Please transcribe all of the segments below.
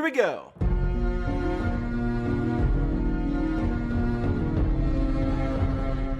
Here we go!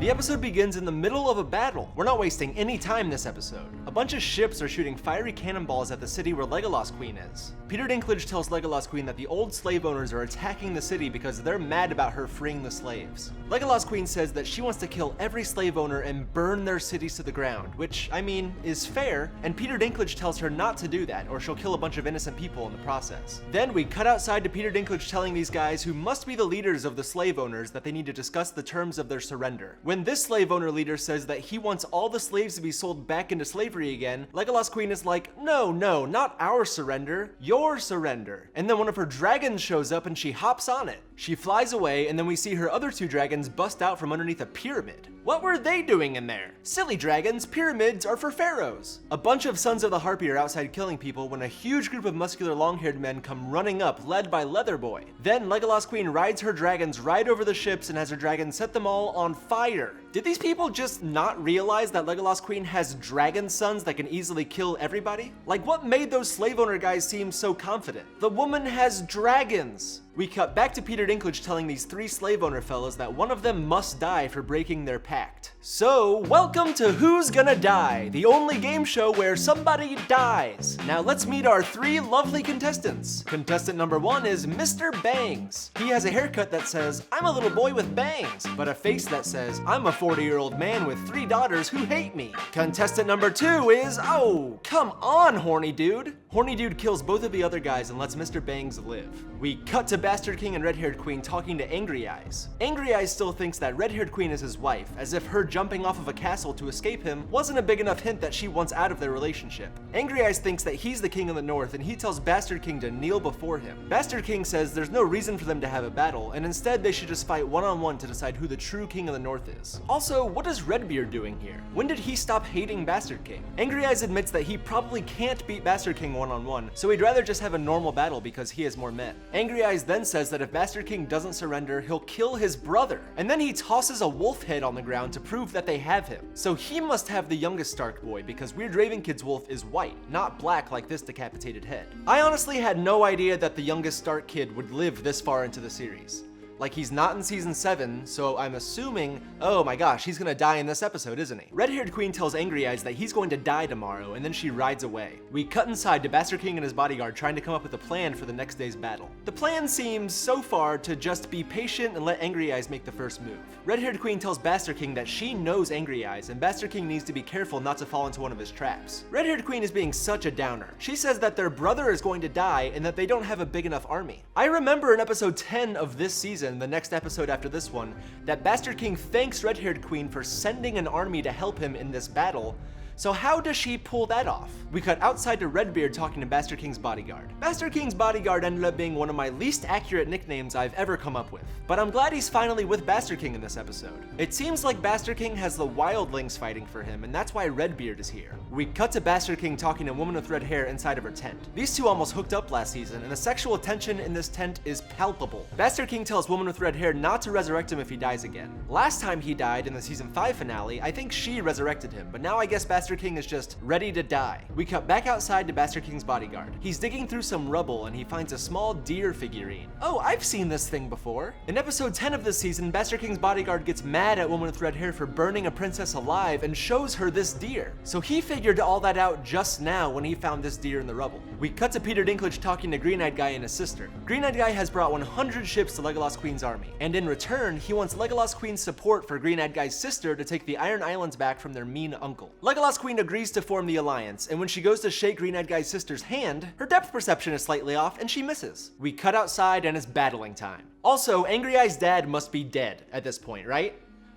The episode begins in the middle of a battle. We're not wasting any time this episode. A bunch of ships are shooting fiery cannonballs at the city where Legolas Queen is. Peter Dinklage tells Legolas Queen that the old slave owners are attacking the city because they're mad about her freeing the slaves. Legolas Queen says that she wants to kill every slave owner and burn their cities to the ground, which, I mean, is fair, and Peter Dinklage tells her not to do that or she'll kill a bunch of innocent people in the process. Then we cut outside to Peter Dinklage telling these guys, who must be the leaders of the slave owners, that they need to discuss the terms of their surrender. When this slave owner leader says that he wants all the slaves to be sold back into slavery again, Legolas Queen is like, no, not our surrender, your surrender. And then one of her dragons shows up and she hops on it. She flies away, and then we see her other two dragons bust out from underneath a pyramid. What were they doing in there? Silly dragons, pyramids are for pharaohs. A bunch of Sons of the Harpy are outside killing people when a huge group of muscular long-haired men come running up, led by Leatherboy. Then Legolas Queen rides her dragons right over the ships and has her dragons set them all on fire. Did these people just not realize that Legolas Queen has dragon sons that can easily kill everybody? Like, what made those slave owner guys seem so confident? The woman has dragons! We cut back to Peter Dinklage telling these three slave owner fellas that one of them must die for breaking their pact. So, welcome to Who's Gonna Die, the only game show where somebody dies. Now let's meet our three lovely contestants. Contestant number one is Mr. Bangs. He has a haircut that says, I'm a little boy with bangs, but a face that says, I'm a 40-year-old man with 3 daughters who hate me. Contestant number two is, oh, come on, horny dude. Horny dude kills both of the other guys and lets Mr. Bangs live. We cut to Bastard King and Red-Haired Queen talking to Angry Eyes. Angry Eyes still thinks that Red-Haired Queen is his wife, as if her jumping off of a castle to escape him wasn't a big enough hint that she wants out of their relationship. Angry Eyes thinks that he's the king of the north, and he tells Bastard King to kneel before him. Bastard King says there's no reason for them to have a battle, and instead they should just fight one-on-one to decide who the true king of the north is. Also, what is Redbeard doing here? When did he stop hating Bastard King? Angry Eyes admits that he probably can't beat Bastard King one-on-one, so he'd rather just have a normal battle because he has more men. Angry Eyes then says that if Bastard King doesn't surrender, he'll kill his brother, and then he tosses a wolf head on the ground to prove that they have him. So he must have the youngest Stark boy, because Weird Raven Kid's wolf is white, not black like this decapitated head. I honestly had no idea that the youngest Stark kid would live this far into the series. Like, he's not in season 7, so I'm assuming, oh my gosh, he's gonna die in this episode, isn't he? Red-Haired Queen tells Angry Eyes that he's going to die tomorrow, and then she rides away. We cut inside to Bastard King and his bodyguard trying to come up with a plan for the next day's battle. The plan seems, so far, to just be patient and let Angry Eyes make the first move. Red-Haired Queen tells Bastard King that she knows Angry Eyes, and Bastard King needs to be careful not to fall into one of his traps. Red-Haired Queen is being such a downer. She says that their brother is going to die and that they don't have a big enough army. I remember in episode 10 of this season, the next episode after this one, that Bastard King thanks Red-Haired Queen for sending an army to help him in this battle. So how does she pull that off? We cut outside to Redbeard talking to Bastard King's bodyguard. Bastard King's bodyguard ended up being one of my least accurate nicknames I've ever come up with, but I'm glad he's finally with Bastard King in this episode. It seems like Bastard King has the wildlings fighting for him, and that's why Redbeard is here. We cut to Bastard King talking to a woman with red hair inside of her tent. These two almost hooked up last season, and the sexual tension in this tent is palpable. Bastard King tells woman with red hair not to resurrect him if he dies again. Last time he died in the season 5 finale, I think she resurrected him, but now I guess Bastard King is just ready to die. We cut back outside to Bastard King's bodyguard. He's digging through some rubble and he finds a small deer figurine. Oh, I've seen this thing before. In episode 10 of this season, Bastard King's bodyguard gets mad at woman with red hair for burning a princess alive and shows her this deer. So he figured all that out just now when he found this deer in the rubble. We cut to Peter Dinklage talking to Green-Eyed Guy and his sister. Green-Eyed Guy has brought 100 ships to Legolas Queen's army, and in return, he wants Legolas Queen's support for Green-Eyed Guy's sister to take the Iron Islands back from their mean uncle. Legolas Queen agrees to form the alliance, and when she goes to shake Green-Eyed Guy's sister's hand, her depth perception is slightly off and she misses. We cut outside and it's battling time. Also, Angry Eye's dad must be dead at this point, right?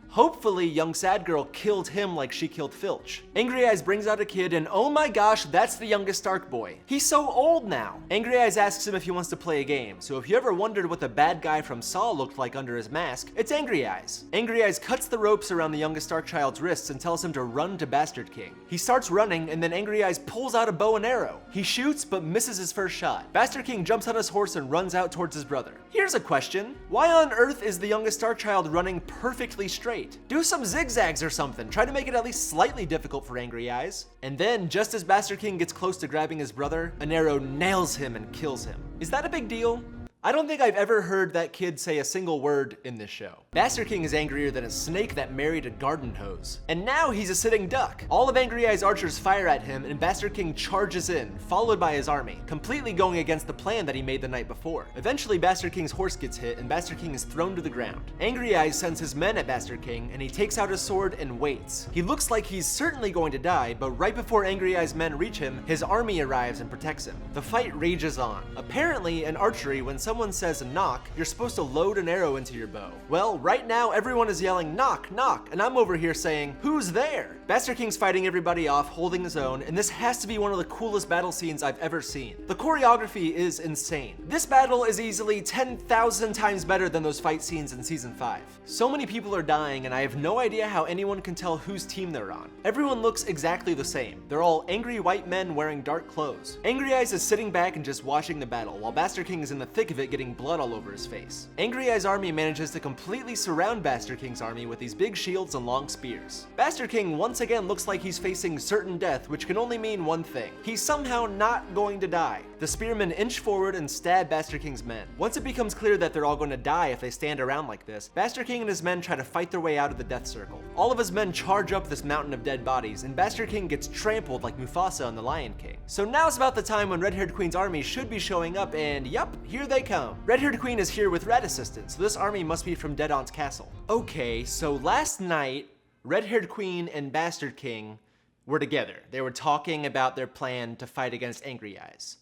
Hopefully, young sad girl killed him like she killed Filch. Angry Eyes brings out a kid and oh my gosh, that's the youngest Stark boy. He's so old now. Angry Eyes asks him if he wants to play a game, so if you ever wondered what the bad guy from Saw looked like under his mask, it's Angry Eyes. Angry Eyes cuts the ropes around the youngest Stark child's wrists and tells him to run to Bastard King. He starts running and then Angry Eyes pulls out a bow and arrow. He shoots but misses his first shot. Bastard King jumps on his horse and runs out towards his brother. Here's a question. Why on earth is the youngest Stark child running perfectly straight? great. Do some zigzags or something. Try to make it at least slightly difficult for Angry Eyes. And then, just as Bastard King gets close to grabbing his brother, an arrow nails him and kills him. Is that a big deal? I don't think I've ever heard that kid say a single word in this show. Bastard King is angrier than a snake that married a garden hose. And now he's a sitting duck. All of Angry Eye's archers fire at him and Bastard King charges in, followed by his army, completely going against the plan that he made the night before. Eventually, Bastard King's horse gets hit and Bastard King is thrown to the ground. Angry Eyes sends his men at Bastard King and he takes out his sword and waits. He looks like he's certainly going to die, but right before Angry Eyes' men reach him, his army arrives and protects him. The fight rages on. Apparently, in archery, when someone says knock, you're supposed to load an arrow into your bow. Well, right now everyone is yelling knock, knock, and I'm over here saying, who's there? Bastard King's fighting everybody off, holding his own, and this has to be one of the coolest battle scenes I've ever seen. The choreography is insane. This battle is easily 10,000 times better than those fight scenes in season 5. So many people are dying, and I have no idea how anyone can tell whose team they're on. Everyone looks exactly the same. They're all angry white men wearing dark clothes. Angry Eyes is sitting back and just watching the battle, while Bastard King is in the thick of it getting blood all over his face. Angry Eye's army manages to completely surround Bastard King's army with these big shields and long spears. Bastard King once again looks like he's facing certain death, which can only mean one thing. He's somehow not going to die. The spearmen inch forward and stab Bastard King's men. Once it becomes clear that they're all going to die if they stand around like this, Bastard King and his men try to fight their way out of the death circle. All of his men charge up this mountain of dead bodies, and Bastard King gets trampled like Mufasa in The Lion King. So now's about the time when Red-Haired Queen's army should be showing up, and yup, here they come. Red-Haired Queen is here with Red Assistant, so this army must be from Dead Aunt's castle. Okay, so last night, Red-Haired Queen and Bastard King were together. They were talking about their plan to fight against Angry Eyes.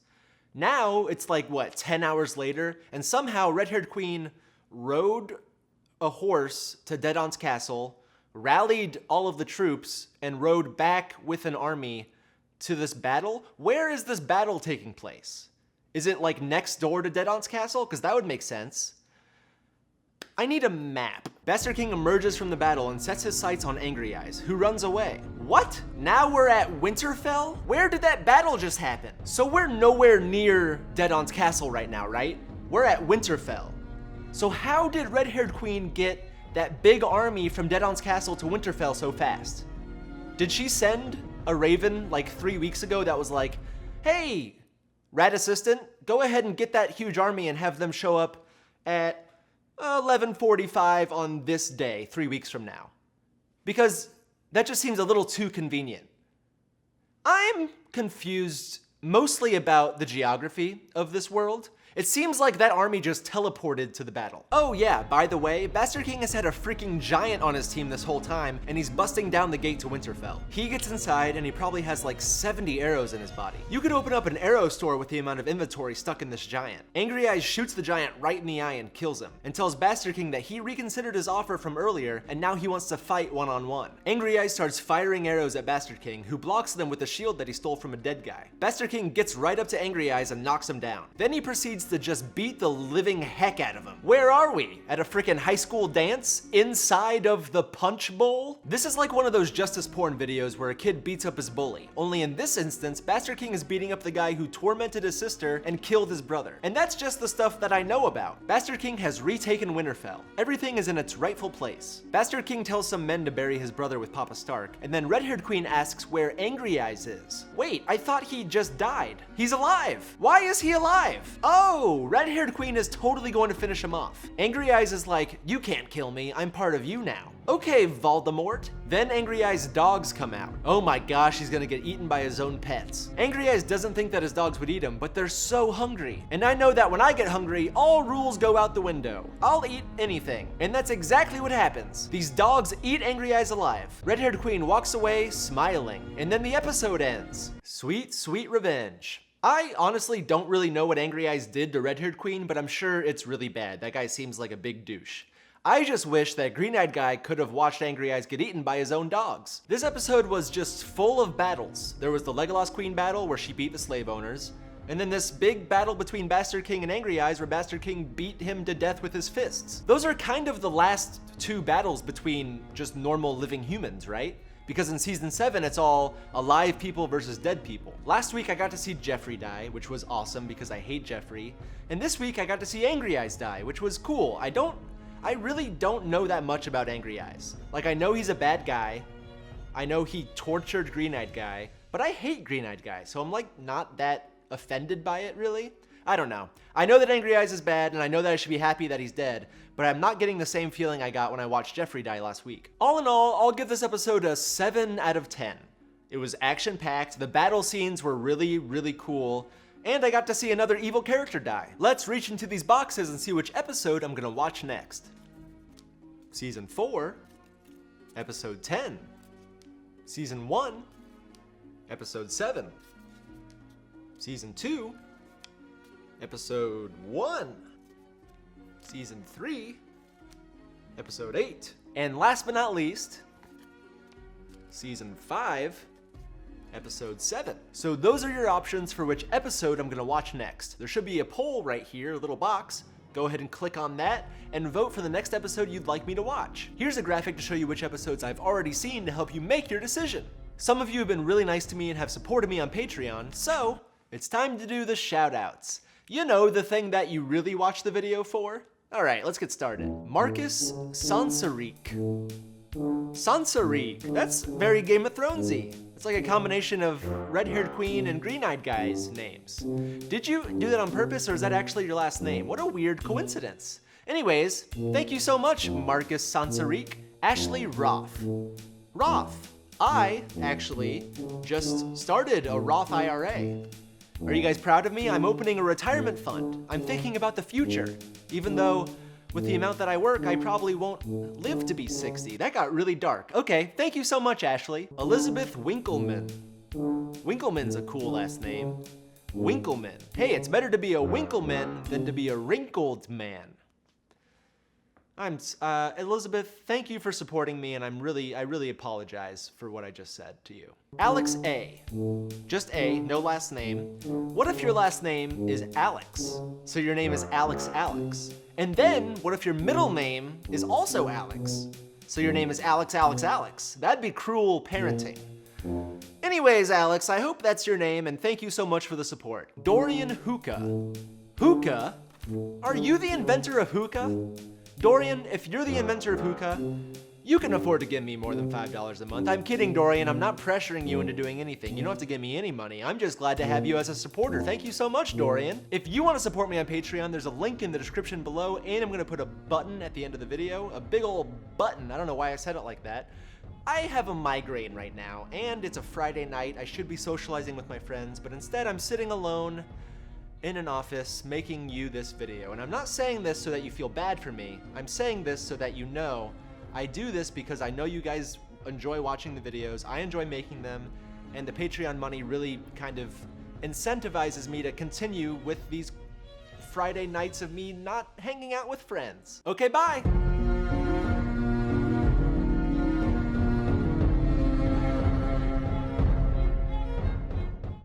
Now, it's like, what, 10 hours later, and somehow Red-Haired Queen rode a horse to Dead Aunt's castle, rallied all of the troops, and rode back with an army to this battle? Where is this battle taking place? Is it like next door to Dead Aunt's castle? Because that would make sense. I need a map. Bastard King emerges from the battle and sets his sights on Angry Eyes, who runs away. What? Now we're at Winterfell? Where did that battle just happen? So we're nowhere near Dead Aunt's castle right now, right? We're at Winterfell. So how did Red-Haired Queen get that big army from Dead Aunt's castle to Winterfell so fast? Did she send a raven like 3 weeks ago that was like, hey, Rat Assistant, go ahead and get that huge army and have them show up at 11:45 on this day, 3 weeks from now? Because that just seems a little too convenient. I'm confused mostly about the geography of this world. It seems like that army just teleported to the battle. Oh yeah, by the way, Bastard King has had a freaking giant on his team this whole time, and he's busting down the gate to Winterfell. He gets inside, and he probably has like 70 arrows in his body. You could open up an arrow store with the amount of inventory stuck in this giant. Angry Eyes shoots the giant right in the eye and kills him, and tells Bastard King that he reconsidered his offer from earlier, and now he wants to fight one-on-one. Angry Eyes starts firing arrows at Bastard King, who blocks them with a shield that he stole from a dead guy. Bastard King gets right up to Angry Eyes and knocks him down. Then he proceeds to just beat the living heck out of him. Where are we? At a freaking high school dance? Inside of the punch bowl? This is like one of those justice porn videos where a kid beats up his bully. Only in this instance, Bastard King is beating up the guy who tormented his sister and killed his brother. And that's just the stuff that I know about. Bastard King has retaken Winterfell. Everything is in its rightful place. Bastard King tells some men to bury his brother with Papa Stark, and then Red-Haired Queen asks where Angry Eyes is. Wait, I thought he just died. He's alive. Why is he alive? Oh, Red-Haired Queen is totally going to finish him off. Angry Eyes is like, you can't kill me, I'm part of you now. Okay, Voldemort. Then Angry Eyes' dogs come out. Oh my gosh, he's gonna get eaten by his own pets. Angry Eyes doesn't think that his dogs would eat him, but they're so hungry. And I know that when I get hungry, all rules go out the window. I'll eat anything. And that's exactly what happens. These dogs eat Angry Eyes alive. Red-Haired Queen walks away smiling, and then the episode ends. Sweet, sweet revenge. I honestly don't really know what Angry Eyes did to Red-Haired Queen, but I'm sure it's really bad. That guy seems like a big douche. I just wish that green-eyed guy could have watched Angry Eyes get eaten by his own dogs. This episode was just full of battles. There was the Legolas Queen battle where she beat the slave owners, and then this big battle between Bastard King and Angry Eyes where Bastard King beat him to death with his fists. Those are kind of the last two battles between just normal living humans, right? Because in season 7, it's all alive people versus dead people. Last week, I got to see Jeffrey die, which was awesome because I hate Jeffrey. And this week, I got to see Angry Eyes die, which was cool. I really don't know that much about Angry Eyes. Like, I know he's a bad guy. I know he tortured Green-Eyed Guy, but I hate Green-Eyed Guy, so I'm like not that offended by it, really. I don't know. I know that Angry Eyes is bad, and I know that I should be happy that he's dead, but I'm not getting the same feeling I got when I watched Jeffrey die last week. All in all, I'll give this episode a 7 out of 10. It was action-packed, the battle scenes were really, really cool, and I got to see another evil character die. Let's reach into these boxes and see which episode I'm gonna watch next. Season 4, Episode 10. Season 1, Episode 7. Season 2, Episode 1. Season 3, Episode 8. And last but not least, Season 5, Episode 7. So those are your options for which episode I'm gonna watch next. There should be a poll right here, a little box. Go ahead and click on that and vote for the next episode you'd like me to watch. Here's a graphic to show you which episodes I've already seen to help you make your decision. Some of you have been really nice to me and have supported me on Patreon, so it's time to do the shoutouts. You know, the thing that you really watch the video for? All right, let's get started. Marcus Sansariq. Sansariq, that's very Game of Thronesy. It's like a combination of red-haired queen and green-eyed guy's names. Did you do that on purpose, or is that actually your last name? What a weird coincidence. Anyways, thank you so much, Marcus Sansariq. Ashley Roth. Roth, I actually just started a Roth IRA. Are you guys proud of me? I'm opening a retirement fund. I'm thinking about the future, even though with the amount that I work, I probably won't live to be 60. That got really dark. Okay, thank you so much, Ashley. Elizabeth Winkleman. Winkleman's a cool last name. Winkleman. Hey, it's better to be a Winkleman than to be a wrinkled man. Elizabeth, thank you for supporting me, and I really apologize for what I just said to you. Alex A. Just A, no last name. What if your last name is Alex? So your name is Alex. And then, what if your middle name is also Alex? So your name is Alex. That'd be cruel parenting. Anyways, Alex, I hope that's your name, and thank you so much for the support. Dorian Hookah. Hookah? Are you the inventor of hookah? Dorian, if you're the inventor of hookah, you can afford to give me more than $5 a month. I'm kidding, Dorian. I'm not pressuring you into doing anything. You don't have to give me any money. I'm just glad to have you as a supporter. Thank you so much, Dorian. If you want to support me on Patreon, there's a link in the description below, and I'm going to put a button at the end of the video. A big old button. I don't know why I said it like that. I have a migraine right now, and it's a Friday night. I should be socializing with my friends, but instead I'm sitting alone in an office making you this video. And I'm not saying this so that you feel bad for me. I'm saying this so that you know I do this because I know you guys enjoy watching the videos, I enjoy making them, and the Patreon money really kind of incentivizes me to continue with these Friday nights of me not hanging out with friends. Okay, bye!